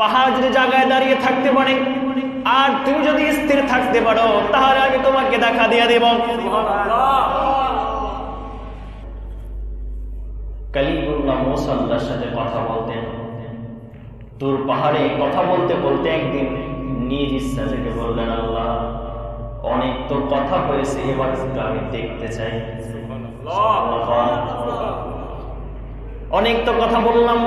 পাহাড় যদি জায়গায় দাঁড়িয়ে থাকতে পারে আর তুমি যদি স্থির থাকতে পারো তাহলে আমি তোমাকে দেখা দিয়ে দেব। কালিমুল্লাহ মুসা আল্লাহর সাথে কথা বলতেন। তুর পাহাড়ে কথা বলতে বলতে একদিন নিজ ইচ্ছা থেকে বললেন, আল্লাহ অনেক তো কথা হয়েছে, এবার আমি দেখতে চাই। অনেক তো কথা বললাম,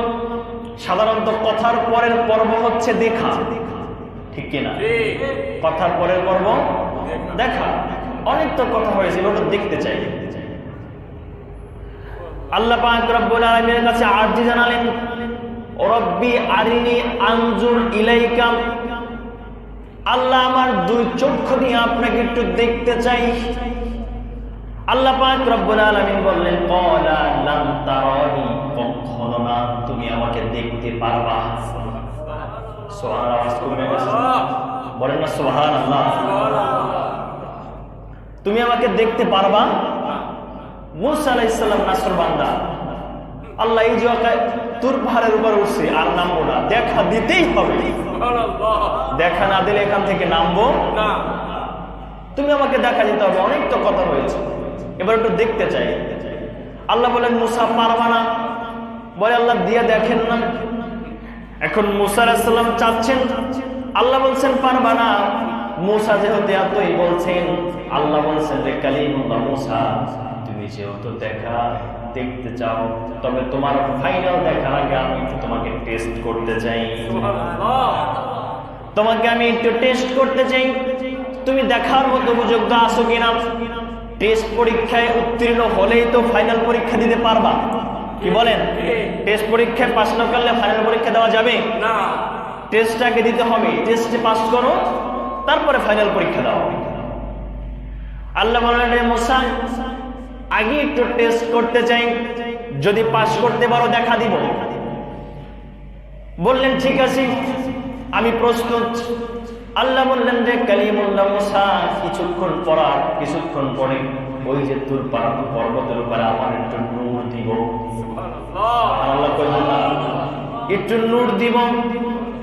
সাধারণত কথার পরের পর্ব হচ্ছে দেখা, ঠিক কিনা? কথার পরের পর্ব দেখা। অনেক তো কথা হয়েছে, এবার দেখতে চাই। আল্লাহ পাক রব্বুল আলামিনের কাছে আরজি জানালেন, রব্বি আরিনি আনজুর ইলাইকা, আল্লাহ আমার দুই চক্ষু দিয়ে আপনাকে একটু দেখতে চাই। আল্লাহ পাক রব্বুল আলামিন বললেন, ক্বালা লাম তারানি, কখনো না, তুমি আমাকে দেখতে পারবা। সুবহানাল্লাহ, বলেন না সুবহানাল্লাহ। তুমি আমাকে দেখতে পারবা? মুসা আলাইহিস সালাম নাফরবান্দা, আল্লাহ এই যে তুর পাহাড়ের উপর উঠছে আর নামবো না, দেখা দিতেই হবে। দেখা না দিলে এখান থেকে নামবো না। তুমি আমাকে দেখা দিতে হবে, অনেক তো কথা হয়েছে, এবার একটু দেখতে চাই। আল্লাহ বলেন, মুসা পারবা না? বলে, আল্লাহ দিয়ে দেখেন না। এখন মুসা আলাইহিস সালাম চাচ্ছেন, আল্লাহ বলছেন পারবা না। মুসা যেহেতু এতই বলছেন, আল্লাহ বলছেন যে কালিমুল্লাহ মুসা, তুমি যেহেতু দেখতে চাও, তবে তোমার ফাইনাল দেখার আগে আমি একটু তোমাকে টেস্ট করতে চাই। তোমাকে আমি একটু টেস্ট করতে চাই, তুমি দেখার মতো উপযুক্ত আছো কিনা। টেস্ট পরীক্ষায় উত্তীর্ণ হলেই তো ফাইনাল পরীক্ষা দিতে পারবা, কি বলেন? টেস্ট পরীক্ষায় পাস না করলে ফাইনাল পরীক্ষা দেওয়া যাবে না। টেস্টটাকে দিতে হবে, টেস্টে পাস করো, তারপরে ফাইনাল পরীক্ষা দাও। আল্লাহ বললেন, মুসা আগে একটু টেস্ট করতে চাই, যদি পাস করতে পারো দেখা দিব। বললেন, ঠিক আছে, আমি প্রস্তুত। আল্লাহ বললেন যে কালিমুল্লাহ মুসা, কিছুক্ষণ পরে ওই যে তুর পর্বতের উপরে আমার একটু নূর দিব। আল্লাহ কইলেন, একটু নূর দিব।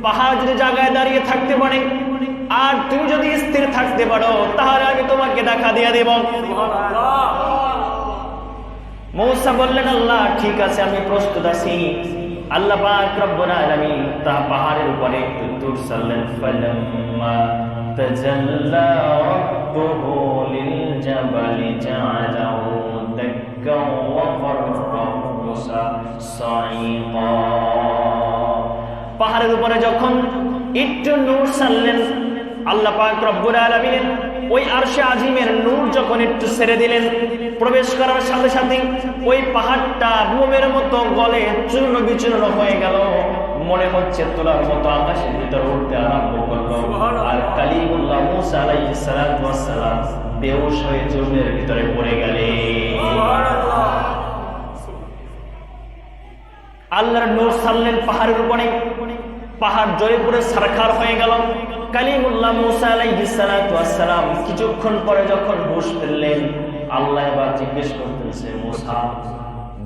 পাহাড় যদি জায়গায় দাঁড়িয়ে থাকতে পারে আর তুমি যদি স্থির থাকতে পারো তাহলে আমি তোমাকে দেখা দিয়ে দেব। মুসা বললেন, আল্লাহ ঠিক আছে, আমি প্রস্তুত আছি। আল্লাহ পাক রব্বুল আলামিন তা পাহাড়ের উপরে একটু দূর সারলেন। ফালাম্মা তাজাল্লা রাব্বুহু লিল জাবালি জাআলাহু দাক্কান ওয়া খাররা মুসা সাইকা। পাহাড়ের উপরে যখন একটু নূর সারলেন, আল্লাহ পাক রব্বুল আলামিন ওই আরশে আজিমের নূর যখন একটু ছেড়ে দিলেন, প্রবেশ করার সাথে সাথে ওই পাহাড়টা মোমের মতো গলে চূর্ণ বিচূর্ণ হয়ে গেল। মনে হচ্ছে তোলার মতো আকাশের ভিতর উঠতে আরম্ভ করলো। আর কালিমুল্লাহ মুসা আলাইহিস সালাতু ওয়াস সালাম বেহুশ হয়ে চূর্ণের ভিতরে পড়ে গেলেন। আল্লাহর নূর ছাড়লেন পাহাড়ের উপরে, পাহাড় জ্বলে পুড়ে ছারখার হয়ে গেল। কালিমুল্লাহ মুসা আলাইহিস সালাতু ওয়াস সালাম কিছুক্ষণ পরে যখন হুঁশ ফিরলেন, আল্লাহ এবার জিজ্ঞেস করতেছে, মুসা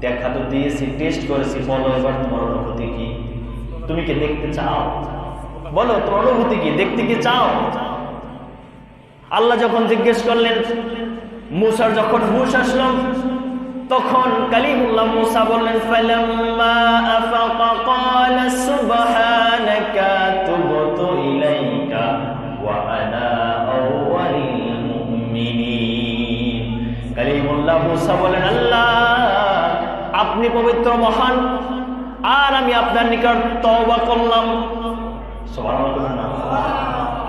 দেখা তো দিয়েছি, টেস্ট করেছি, বলো এবার তোমার অনুভূতি কি? তুমি কি দেখতে চাও? বলো তোমার অনুভূতি কি, দেখতে কি চাও? আল্লাহ যখন জিজ্ঞেস করলেন, মুসার যখন হুঁশ আসলো, তখন কালিমুল্লাহ মুসা বললেন, ফালাম্মা আফাকা ক্বালা সুবহানাকা তুবতু ইলাইকা ওয়া আনা আউয়ালুল মুমিনিন। কালিমুল্লাহ মুসা বলেন, আল্লাহ আপনি পবিত্র মহান, আর আমি আপনার নিকট তওবা করলাম। সুবহানাল্লাহ,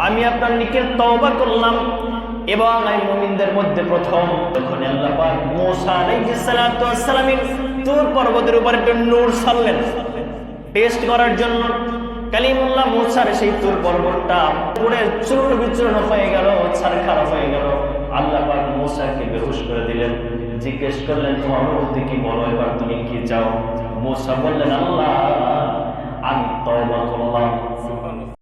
আমি আপনার নিকট তওবা করলাম এবং আমি মুমিনদের মধ্যে প্রথম। তখন আল্লাহ পাক মুসা আলাইহিস সালাতু ওয়াস সালামের তুর পর্বতের উপর একটা নূর ছাড়লেন টেস্ট করার জন্য। কালিমুল্লাহ মুসার সেই তুর পর্বতটা পুরো চূর্ণ বিচূর্ণ হয়ে গেল, ছারখার হয়ে গেল। আল্লাহ পাক মুসাকে বেহুশ করে দিলেন। জিজ্ঞেস করলেন, তোমার অনুভূতি কি, বলো এবার তুমি কি চাও? মুসা বললেন, আল্লাহ আমি তওবা করলাম,